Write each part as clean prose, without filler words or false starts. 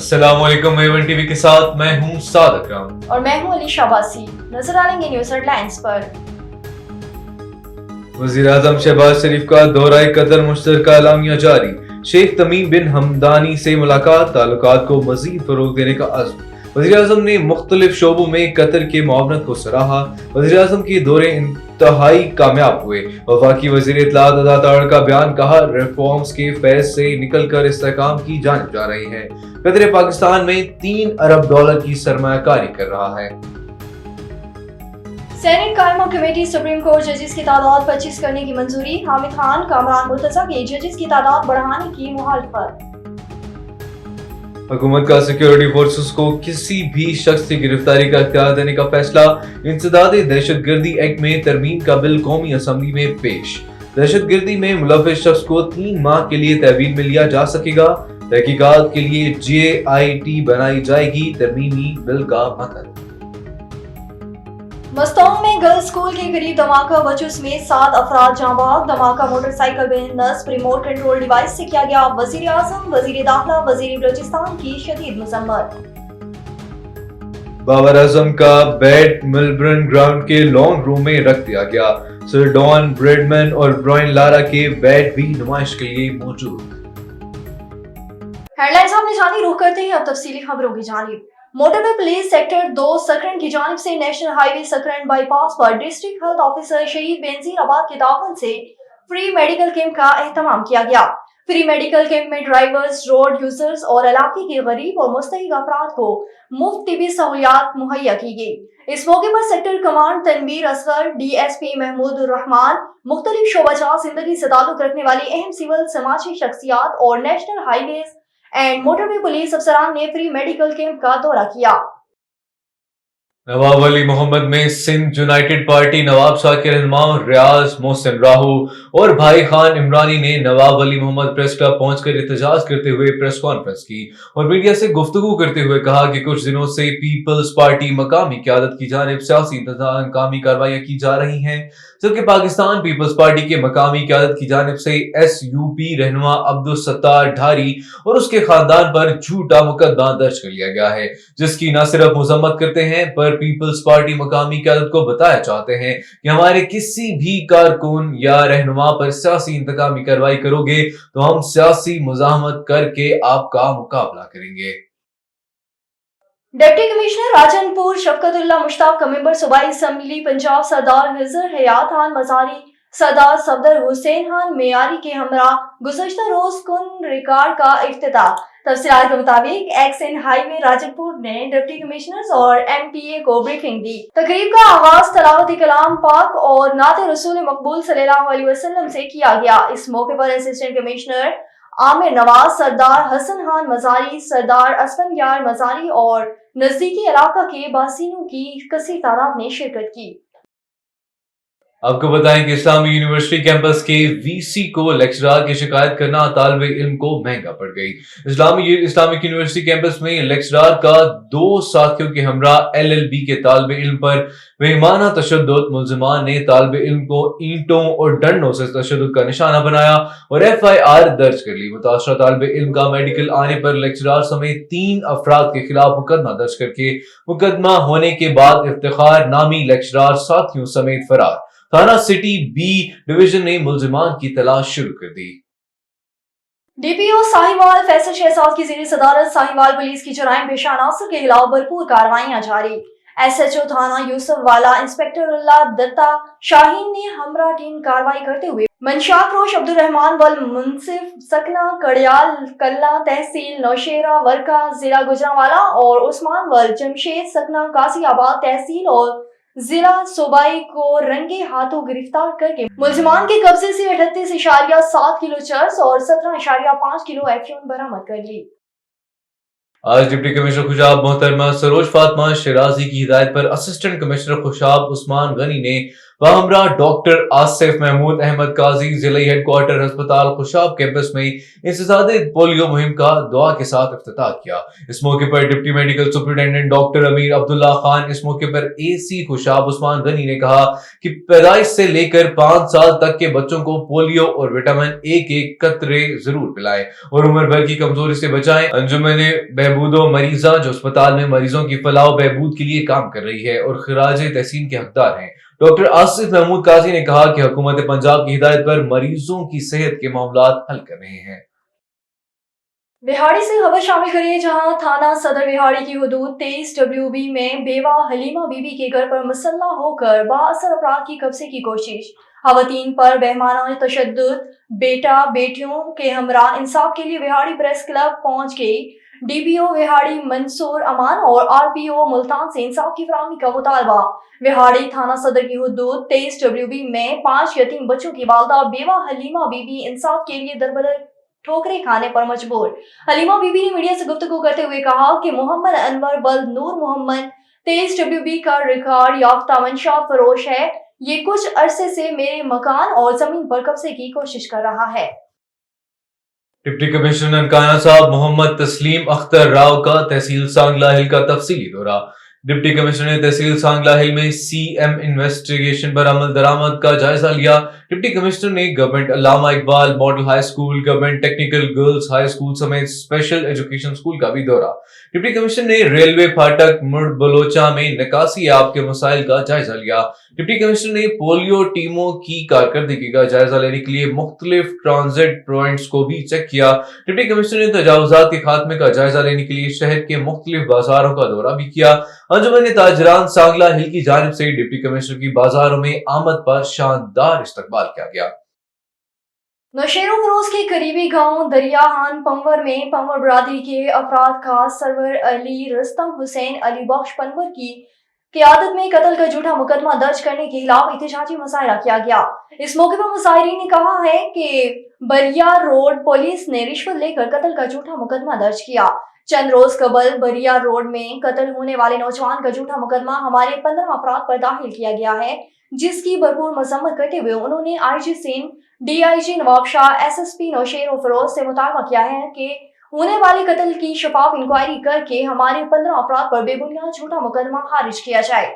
السلام علیکم even T V کے ساتھ میں ہوں سعد اکرم اور میں ہوں علی شاباسی. نظر ڈالیں گے نیوز ہیڈ لائنز پر. وزیر اعظم شہباز شریف کا دورہ قطر مشترکہ اعلامیہ جاری. شیخ تمیم بن حمدانی سے ملاقات, تعلقات کو مزید فروغ دینے کا عزم. وزیر اعظم نے مختلف شعبوں میں قطر کے معاونت کو سراہا. وزیر اعظم کے دورے انتہائی کامیاب ہوئے. وفاقی وزیر اطلاعات عطا تاہر کا بیان, کہا ریفارمز کے فیض سے نکل کر استحکام کی جانب جا رہی ہے. قطر پاکستان میں $3 ارب کی سرمایہ کاری کر رہا ہے. سینیٹ قائمہ کمیٹی سپریم کورٹ ججز کی تعداد 25 کرنے کی منظوری. حامد خان کامران مرتضیٰ کے ججز کی تعداد بڑھانے کی مخالفت. حکومت کا سیکیورٹی فورسز کو کسی بھی شخص کی گرفتاری کا اختیار دینے کا فیصلہ. انسداد دہشت گردی ایکٹ میں ترمیم کا بل قومی اسمبلی میں پیش. دہشت گردی میں ملوث شخص کو 3 ماہ کے لیے تحویل میں لیا جا سکے گا. تحقیقات کے لیے JIT بنائی جائے گی. ترمیمی بل کا متن. مستونگ میں گرلز اسکول کے قریب دھماکہ, بچوں سمیت 7 افراد جاں بحق. دھماکہ موٹر سائیکل بے نصب ریموٹ کنٹرول ڈیوائس سے کیا گیا. وزیر اعظم, وزیر داخلہ, وزیر بلوچستان کی شدید مذمت. بابر اعظم کا بیٹ ملبرن گراؤنڈ کے لانگ روم میں رکھ دیا گیا. سر ڈان بریڈمن اور برائن لارا کے بیٹ بھی نمائش کے لیے موجود. ہیڈ لائنز آپ نے جانی, رخ کرتے ہیں اب تفصیلی خبروں کی جانب. Motorway police sector 2 Sakrand کی جانب سے نیشنل ہائی وے سکرن بائی پاس پر district health officer Shaheed Benazir آباد کے تعاون سے فری میڈیکل کیمپ کا اہتمام کیا گیا. فری میڈیکل کیمپ میں ڈرائیورز, روڈ یوزرز اور علاقے کے غریب اور مستحق افراد کو مفت طبی سہولیات مہیا کی گئی. اس موقع پر sector command Tanveer Asghar, DSP Mahmood ul Rehman, مختلف شعبہ جات زندگی سے تعلق رکھنے والی اہم سول سماجی شخصیات اور national highways and motorway police افسران نے فری میڈیکل کیمپ کا دورہ کیا. نواب علی محمد میں سندھ یونائیٹڈ پارٹی نواب شاہ کے رہنما ریاض محسن راہو اور بھائی خان عمرانی نے نواب علی محمد پریس کلب پہنچ کر احتجاج کرتے ہوئے پریس کانفرنس کی اور میڈیا سے گفتگو کرتے ہوئے کہا کہ کچھ دنوں سے پیپلز پارٹی مقامی قیادت کی جانب سیاسی انتقامی کارروائیاں کی جا رہی ہیں, جبکہ پاکستان پیپلز پارٹی کے مقامی قیادت کی جانب سے SUP رہنما عبدالستار ڈھاری اور اس کے خاندان پر جھوٹا مقدمہ درج کر لیا گیا ہے, جس کی نہ صرف مذمت کرتے ہیں پر پیپلز پارٹی مقامی قیادت کو بتایا چاہتے ہیں کہ ہمارے کسی بھی کارکن یا رہنما پر سیاسی انتقامی کارروائی کرو گے تو ہم سیاسی مزاحمت کر کے آپ کا مقابلہ کریں گے. ڈپٹی کمشنر راجن پور شفقت اللہ مشتاق کا ممبر صوبائی اسمبلی پنجاب سردار حضر حیات خان مزاری, سردار صفدر حسین خان معیاری کے ہمراہ گزشتہ روز کن ریکارڈ کا افتتاح. تفصیلات کے مطابق ایکس این ہائی وے راجن پور نے ڈپٹی کمشنرز اور MPA کو بریفنگ دی. تقریب کا آغاز تلاوت کلام پاک اور نعت رسول مقبول صلی اللہ علیہ وسلم سے کیا گیا. اس موقع پر اسسٹنٹ کمشنر عامر نواز, سردار حسن خان مزاری, سردار اسفندیار مزاری اور نزدیکی علاقہ کے باشندوں کی کثیر تعداد نے شرکت کی. آپ کو بتائیں کہ اسلامی یونیورسٹی کیمپس کے VC کو لیکچرار کی شکایت کرنا طالب علم کو مہنگا پڑ گئی. اسلامک یونیورسٹی کیمپس میں لیکچرار کا 2 ساتھیوں کے ہمراہ LLB کے طالب علم پر بےایمانہ تشدد. ملزمان نے طالب علم کو اینٹوں اور ڈنڈوں سے تشدد کا نشانہ بنایا اور FIR درج کر لی. متاثرہ طالب علم کا میڈیکل آنے پر لیکچرار سمیت 3 افراد کے خلاف مقدمہ درج کر کے مقدمہ ہونے کے بعد افتخار نامی لیکچرار ساتھیوں سمیت فرار. تھانہ سٹی B ڈویژن نے ملزمان کی تلاش شروع کر دی. DPO ساہیوال فیصل شہزاد کی زیر صدارت ساہیوال پولیس کی جرائم پیشہ عناصر کے خلاف بھرپور کارروائیاں جاری. SHO تھانہ یوسف والا انسپکٹر اللہ دتا شاہین نے ہمراہ ٹیم کارروائی کرتے ہوئے منشاک روش عبد الرحمان والمنصف سکنہ کڑیال کلہ تحصیل نوشیرہ ورکا ضلع گجرانوالہ اور عثمان ول جمشید سکنہ قاضی آباد تحصیل اور ضلع صوبائی کو رنگے ہاتھوں گرفتار کر کے ملزمان کے قبضے سے 38.7 کلو چرس اور 17.5 کلو ایفیون برآمد کر لی. آج ڈپٹی کمشنر خوشاب محترمہ سروج فاطمہ شیرازی کی ہدایت پر اسسٹنٹ کمشنر خوشاب عثمان غنی نے وہمراہ ڈاکٹر آصف محمود احمد قاضی ضلعی ہیڈ کوارٹر ہسپتال خوشاب کیمپس میں انسداد پولیو مہم کا دعا کے ساتھ افتتاح کیا۔ اس موقع پر ڈپٹی میڈیکل سپرنٹینڈنٹ ڈاکٹر امیر عبداللہ خان، اس موقع پر اے سی خوشاب عثمان غنی نے کہا کہ پیدائش سے لے کر 5 سال تک کے بچوں کو پولیو اور وٹامن اے کے قطرے ضرور پلائیں اور عمر بھر کی کمزوری سے بچائیں۔ انجمن بہبود و مریضاں جو اسپتال میں مریضوں کی فلاح و بہبود کے لیے کام کر رہی ہے اور خراج تحسین کے حقدار ہیں۔ ڈاکٹر آصف محمود قاضی نے کہا کہ حکومت پنجاب کی ہدایت پر مریضوں کی صحت کے معاملات حل کر رہے ہیں۔ بہاڑی سے خبر شامل کریے، جہاں تھانہ صدر بہاڑی کی حدود 23 WB میں بیوہ حلیمہ بی بی کے گھر پر مسلح ہو کر بااثر افراد کی قبضے کی کوشش، خواتین پر بہمانہ تشدد، بیٹا بیٹیوں کے ہمراہ انصاف کے لیے بہاڑی پریس کلب پہنچ گئی۔ DPO بہاڑی منصور امان اور RPO ملتان سے انصاف کی فراہمی کا مطالبہ۔ بہاڑی تھانہ صدر کی حدود 23 WB میں 5 یتیم بچوں کی والدہ بیوہ حلیمہ بی بی انصاف کے لیے دربدر ٹھوکریں کھانے پر مجبور۔ حلیمہ بی بی نے میڈیا سے گفتگو کرتے ہوئے کہا کہ محمد انور بلد نور محمد 23 WB کا ریکارڈ یافتہ منشا فروش ہے، یہ کچھ عرصے سے میرے مکان اور زمین پر قبضے کی کوشش کر رہا ہے۔ ڈپٹی کمشنر ننکانہ صاحب محمد تسلیم اختر راؤ کا تحصیل سانگلہ ہل کا تفصیلی دورہ۔ ڈپٹی کمشنر نے تحصیل سانگلہ ہل میں CM انویسٹیگیشن پر عمل درآمد کا جائزہ لیا۔ ڈپٹی کمشنر نے گورنمنٹ علامہ Iqbal model high school, government technical girls high school سمیت اسپیشل ایجوکیشن اسکول کا بھی دورہ۔ ڈپٹی کمشنر نے ریلوے پھاٹک مڑ بلوچہ میں نکاسی آب کے مسائل کا جائزہ لیا۔ ڈپٹی کمشنر نے پولیو ٹیموں کی کارکردگی کا جائزہ لینے کے لیے مختلف ٹرانزٹ پوائنٹس کو بھی چیک کیا۔ ڈپٹی کمشنر نے تجاوزات کے خاتمے کا جائزہ لینے کے لیے شہر کے مختلف بازاروں کا دورہ بھی کیا۔ انجمن تاجران سانگلہ ہل کی جانب سے ڈپٹی کمشنر کی بازاروں میں آمد پر شاندار استقبال کیا گیا۔ نوشیر و فروز کے قریبی گاؤں دریاہان پنور میں پنور برادری کے افراد کا سرور علی رستم حسین علی بخش پنور کی قیادت میں قتل کا جھوٹا مقدمہ درج کرنے کے خلاف احتجاجی مظاہرہ کیا گیا۔ اس موقع پر مظاہرین نے کہا ہے کہ بریا روڈ پولیس نے رشوت لے کر قتل کا جھوٹا مقدمہ درج کیا۔ چند روز قبل بریا روڈ میں قتل ہونے والے نوجوان کا جھوٹا مقدمہ ہمارے 15 افراد پر داخل کیا گیا ہے، جس کی بھرپور مذمت کرتے ہوئے انہوں نے IG سندھ، DIG نواب شاہ، SSP نوشیر و فروز سے مطالبہ کیا ہے کہ ہونے والے قتل کی شفاف انکوائری کر کے ہمارے 15 افراد پر بے بنیاد جھوٹا مقدمہ خارج کیا جائے۔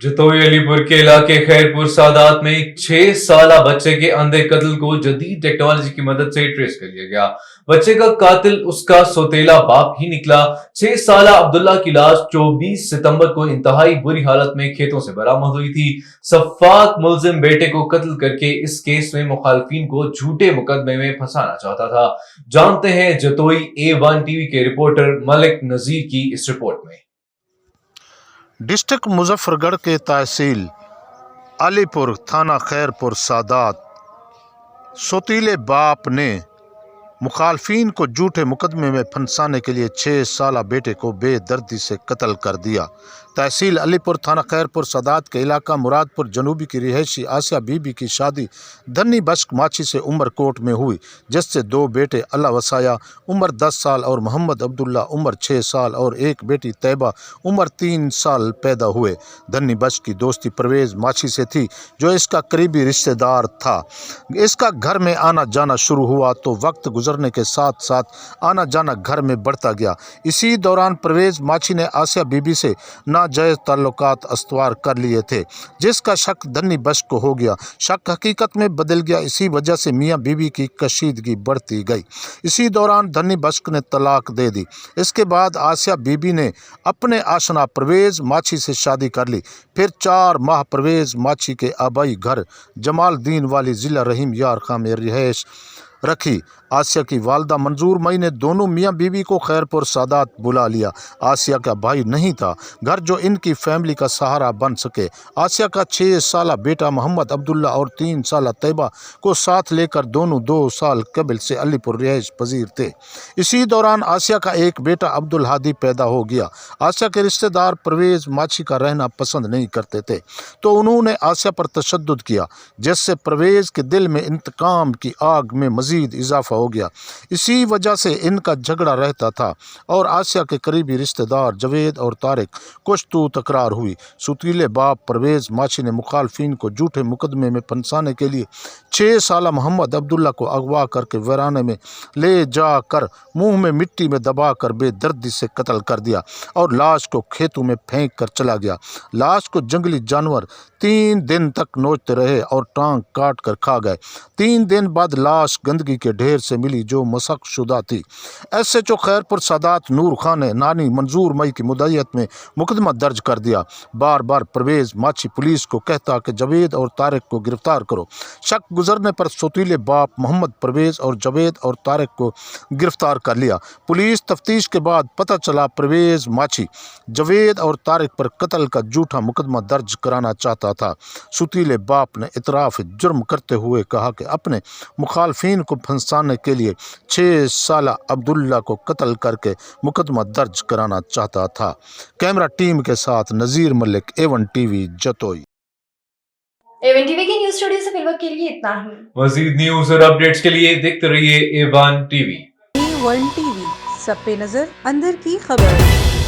جتوئی علی پور کے علاقے خیرپور سادات میں 6 سالہ بچے کے اندھے قتل کو جدید ٹیکنالوجی کی مدد سے ٹریس کر لیا گیا۔ بچے کا قاتل اس کا سوتیلا باپ ہی نکلا۔ 6 سالہ عبداللہ کی لاش 24 ستمبر کو انتہائی بری حالت میں کھیتوں سے برآمد ہوئی تھی۔ سفاک ملزم بیٹے کو قتل کر کے اس کیس میں مخالفین کو جھوٹے مقدمے میں پھنسانا چاہتا تھا۔ جانتے ہیں جتوئی A1 TV کے رپورٹر ملک نذیر کی اس رپورٹ میں۔ ڈسٹرکٹ مظفر گڑھ کے تحصیل علی پور تھانہ خیرپور سادات سوتیلے باپ نے مخالفین کو جھوٹے مقدمے میں پھنسانے کے لیے 6 سالہ بیٹے کو بے دردی سے قتل کر دیا۔ تحصیل علی پور تھانہ خیرپور سادات کے علاقہ مراد پور جنوبی کی رہائشی آسیہ بی بی کی شادی دھنی بشک ماچھی سے عمر کوٹ میں ہوئی، جس سے 2 بیٹے اللہ وسایہ عمر 10 سال اور محمد عبداللہ عمر 6 سال اور ایک بیٹی طیبہ عمر 3 سال پیدا ہوئے۔ دھنی بشک کی دوستی پرویز ماچھی سے تھی، جو اس کا قریبی رشتہ دار تھا۔ اس کا گھر میں آنا جانا شروع ہوا تو وقت گزرنے کے ساتھ ساتھ آنا جانا گھر میں بڑھتا گیا۔ اسی دوران پرویز ماچھی نے آسیہ بی بی سے ناجائز تعلقات استوار کر لیے تھے، جس کا شک دھنی بشک کو ہو گیا۔ شک حقیقت میں بدل گیا، اسی وجہ سے میاں بیوی کی کشیدگی بڑھتی گئی۔ اسی دوران دھنی بشک نے طلاق دے دی۔ اس کے بعد آسیہ بی بی نے اپنے آشنا پرویز ماچھی سے شادی کر لی۔ پھر 4 ماہ پرویز ماچھی کے آبائی گھر جمال الدین والی ضلع رحیم یار خاں میں رہائش رکھی۔ آسیہ کی والدہ منظور مئی نے دونوں میاں بیوی کو خیرپور سادات بلا لیا۔ آسیہ کا بھائی نہیں تھا، گھر جو ان کی فیملی کا سہارا بن سکے۔ آسیہ کا 6 سالہ بیٹا محمد عبداللہ اور 3 سالہ طیبہ کو ساتھ لے کر دونوں 2 سال قبل سے علی پور رہائش پذیر تھے۔ اسی دوران آسیہ کا ایک بیٹا عبدالہادی پیدا ہو گیا۔ آسیہ کے رشتہ دار پرویز ماچھی کا رہنا پسند نہیں کرتے تھے، تو انہوں نے آسیہ پر تشدد کیا، جس سے پرویز کے دل میں انتقام کی آگ میں مزید مزید اضافہ ہو گیا۔ اسی وجہ سے ان کا جھگڑا رہتا تھا اور آسیہ کے قریبی رشتہ دار جاوید اور طارق کچھ تو تکرار ہوئی۔ سوتیلے باپ پرویز ماچھی نے مخالفین کو جھوٹے مقدمے میں پھنسانے کے لیے 6 سالہ محمد عبداللہ کو اغوا کر کے ویرانے میں لے جا کر منہ میں مٹی میں دبا کر بے دردی سے قتل کر دیا اور لاش کو کھیتوں میں پھینک کر چلا گیا۔ لاش کو جنگلی جانور 3 دن تک نوچتے رہے اور ٹانگ کاٹ کر کھا گئے۔ 3 دن بعد لاش گندگی کے ڈھیر سے ملی جو مسخ شدہ تھی۔ ایس ایچ او خیرپور سادات نور خان نے نانی منظور مئی کی مدعیت میں مقدمہ درج کر دیا۔ بار بار پرویز ماچھی پولیس کو کہتا کہ جاوید اور طارق کو گرفتار کرو۔ شک گزرنے پر سوتیلے باپ محمد پرویز اور جاوید اور طارق کو گرفتار کر لیا۔ پولیس تفتیش کے بعد پتہ چلا پرویز ماچھی جاوید اور طارق پر قتل کا جھوٹا مقدمہ درج کرانا چاہتا تھا۔ سوتیلے باپ نے اعتراف جرم کرتے ہوئے کہا کہ اپنے مخالفین کو پھنسانے کے لیے 6 سالہ عبداللہ کو قتل کر کے مقدمہ درج کرانا چاہتا تھا۔ کیمرہ ٹیم کے ساتھ نذیر ملک، A1 T V, Jatoi. A1 T V کے نیوز اسٹوڈیو سے فی الوقت کے لیے اتنا ہی۔ مزید نیوز اور اپڈیٹس کے لیے دیکھتے رہیے A1 T V. A1 T V, سب پہ نظر، اندر کی خبر۔